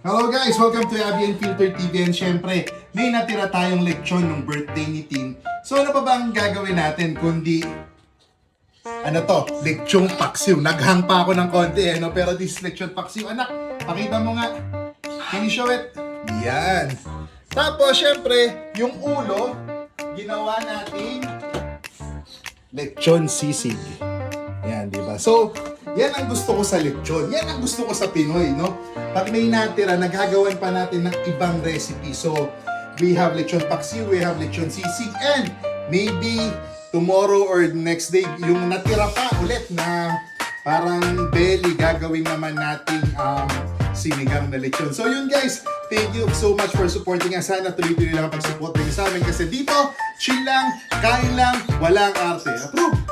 Hello guys! Welcome to Abby and Filter TV and syempre, may natira tayong leksyon ng birthday ni Tin. So ano pa ba ang gagawin natin kundi leksyong paksiw. Naghang pa ako ng konti pero this leksyon paksiw. Anak, pakita mo nga. Can you show it? Yan. Tapos syempre, yung ulo, ginawa natin leksyon sisig. Yan, di ba? So, yan ang gusto ko sa lechon. Yan ang gusto ko sa Pinoy, no? Pag may natira, naghagawan pa natin ng ibang recipe. So, we have lechon paksiw, we have lechon sisig, and maybe tomorrow or next day, yung natira pa ulit na parang belly, gagawin naman natin sinigang na lechon. So yun guys, thank you so much for supporting us. Sana tuloy-tuloy lang ang pag-support din sa amin kasi dito, chill lang, kain lang, walang arte. Approve!